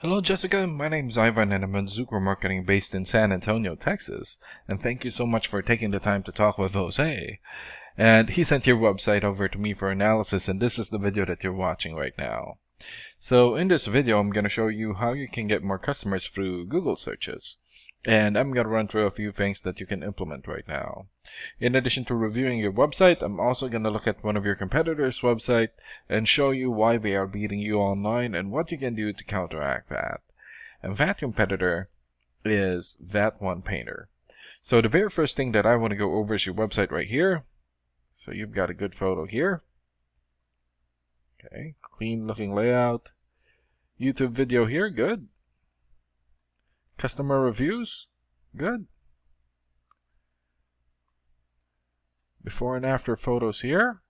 Hello, Jessica. My name's Ivan, and I'm in Zucker Marketing based in San Antonio, Texas. And thank you so much for taking the time to talk with Jose. And he sent your website over to me for analysis, and this is the video that you're watching right now. So in this video, I'm going to show you how you can get more customers through Google searches. And I'm going to run through a few things that you can implement right now. In addition to reviewing your website, I'm also going to look at one of your competitors' website and show you why they are beating you online and what you can do to counteract that. And that competitor is that one painter. So the very first thing that I want to go over is your website right here. So you've got a good photo here. Okay, clean looking layout. YouTube video here, good. Customer reviews, good. Before and after photos here.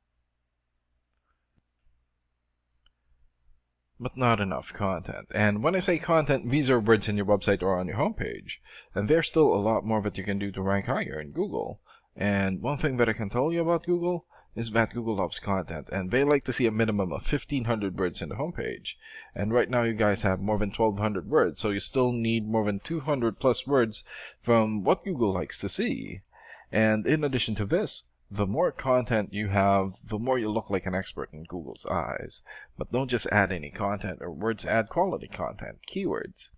But not enough content. And when I say content, these are words in your website or on your homepage. And there's still a lot more that you can do to rank higher in Google. And one thing that I can tell you about Google is that Google loves content, and they like to see a minimum of 1,500 words in the homepage. And right now you guys have more than 1,200 words, so you still need more than 200 plus words from what Google likes to see. And in addition to this, the more content you have, the more you look like an expert in Google's eyes. But don't just add any content or words, add quality content, keywords.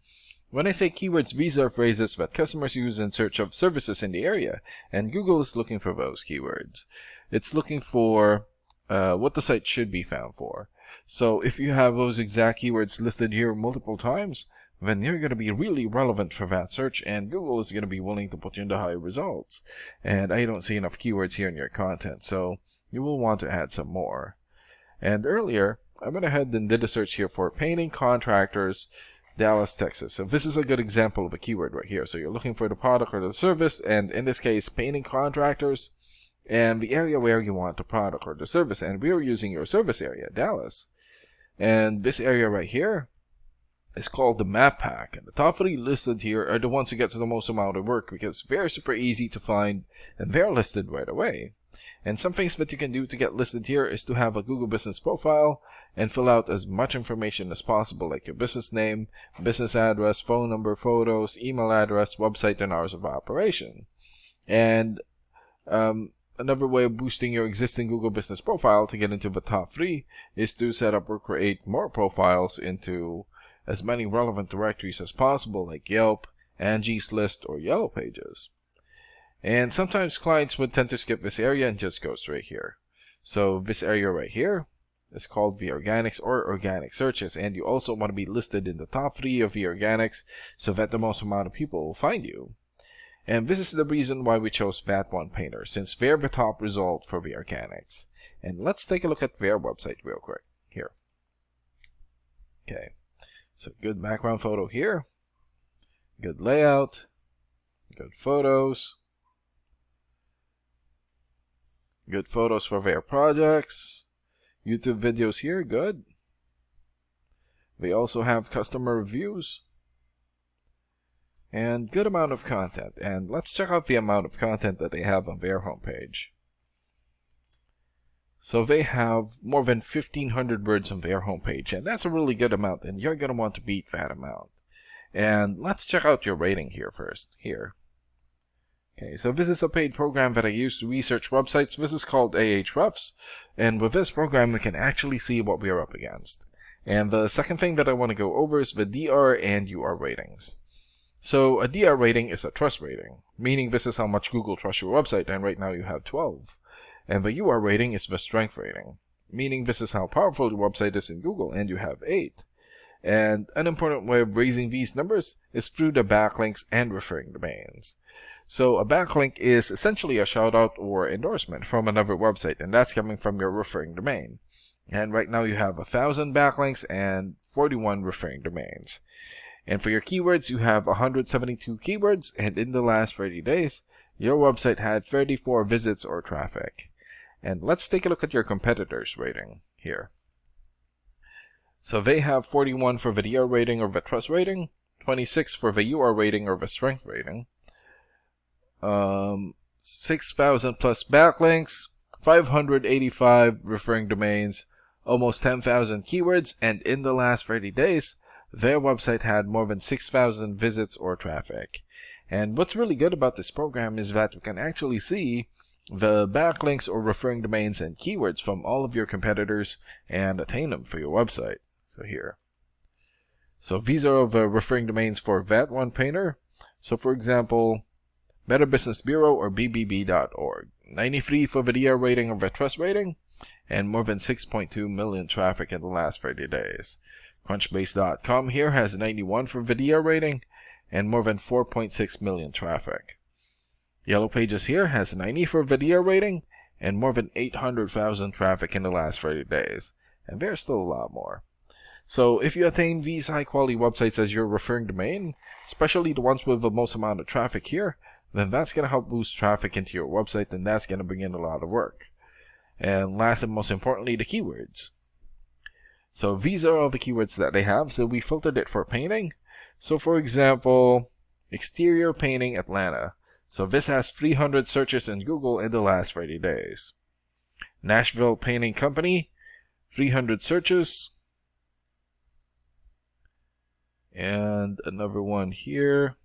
When I say keywords, these are phrases that customers use in search of services in the area, and Google is looking for those keywords. It's looking for what the site should be found for. So if you have those exact keywords listed here multiple times, then you're going to be really relevant for that search, and Google is going to be willing to put you into high results. And I don't see enough keywords here in your content, so you will want to add some more. And earlier, I went ahead and did a search here for painting contractors, Dallas, Texas. So this is a good example of a keyword right here. So you're looking for the product or the service, and in this case, painting contractors, and the area where you want the product or the service. And we are using your service area, Dallas. And this area right here is called the map pack. And the top three listed here are the ones who get the most amount of work because they're super easy to find and they're listed right away. And some things that you can do to get listed here is to have a Google business profile and fill out as much information as possible, like your business name, business address, phone number, photos, email address, website, and hours of operation. And another way of boosting your existing Google business profile to get into the top three is to set up or create more profiles into as many relevant directories as possible, like Yelp, Angie's List, or Yellow Pages. And sometimes clients would tend to skip this area and just go straight here. So this area right here is called the organics or organic searches, and you also want to be listed in the top three of the organics so that the most amount of people will find you. And this is the reason why we chose that one painter, since they're the top result for the organics. And let's take a look at their website real quick here. Okay, so good background photo here, good layout, good photos, good photos for their projects, YouTube videos here, good. They also have customer reviews and good amount of content. And let's check out the amount of content that they have on their homepage. So they have more than 1,500 words on their homepage, and that's a really good amount, and you're going to want to beat that amount. And let's check out your rating here first, here. Okay, so this is a paid program that I use to research websites. This is called Ahrefs, and with this program we can actually see what we are up against. And the second thing that I want to go over is the DR and UR ratings. So a DR rating is a trust rating, meaning this is how much Google trusts your website, and right now you have 12. And the UR rating is the strength rating, meaning this is how powerful your website is in Google, and you have 8. And an important way of raising these numbers is through the backlinks and referring domains. So a backlink is essentially a shout out or endorsement from another website, and that's coming from your referring domain. And right now you have 1,000 backlinks and 41 referring domains. And for your keywords, you have 172 keywords, and in the last 30 days, your website had 34 visits or traffic. And let's take a look at your competitors' rating here. So they have 41 for the DR rating or the trust rating, 26 for the UR rating or the strength rating, 6,000 plus backlinks, 585 referring domains, almost 10,000 keywords, and in the last 30 days, their website had more than 6,000 visits or traffic. And what's really good about this program is that we can actually see the backlinks or referring domains and keywords from all of your competitors and attain them for your website. So here. So these are the referring domains for that one painter. So for example, Better Business Bureau or bbb.org. 93 for the DR rating or the trust rating, and more than 6.2 million traffic in the last 30 days. Crunchbase.com here has 91 for the DR rating and more than 4.6 million traffic. Yellow Pages here has 90 for the DR rating and more than 800,000 traffic in the last 30 days. And there's still a lot more. So if you attain these high quality websites as your referring domain, especially the ones with the most amount of traffic here, then that's going to help boost traffic into your website, and that's going to bring in a lot of work. And last and most importantly, the keywords. So these are all the keywords that they have. So we filtered it for painting. So for example, exterior painting Atlanta. So this has 300 searches in Google in the last 30 days. Nashville Painting Company, 300 searches. And another one here.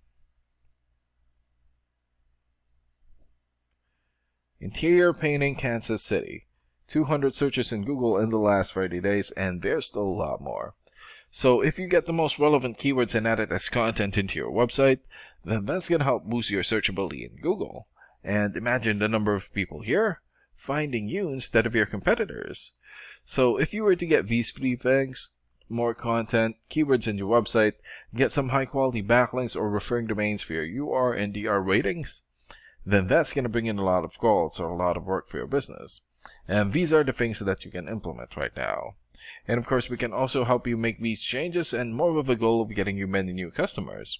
Interior Painting Kansas City, 200 searches in Google in the last 30 days, and there's still a lot more. So if you get the most relevant keywords and add it as content into your website, then that's going to help boost your searchability in Google. And imagine the number of people here finding you instead of your competitors. So if you were to get these three things, more content, keywords in your website, get some high quality backlinks or referring domains for your UR and DR ratings, then that's going to bring in a lot of calls or a lot of work for your business. And these are the things that you can implement right now. And of course, we can also help you make these changes and more with the goal of getting you many new customers.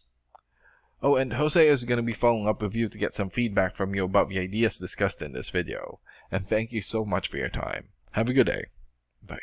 Oh, and Jose is going to be following up with you to get some feedback from you about the ideas discussed in this video. And thank you so much for your time. Have a good day. Bye.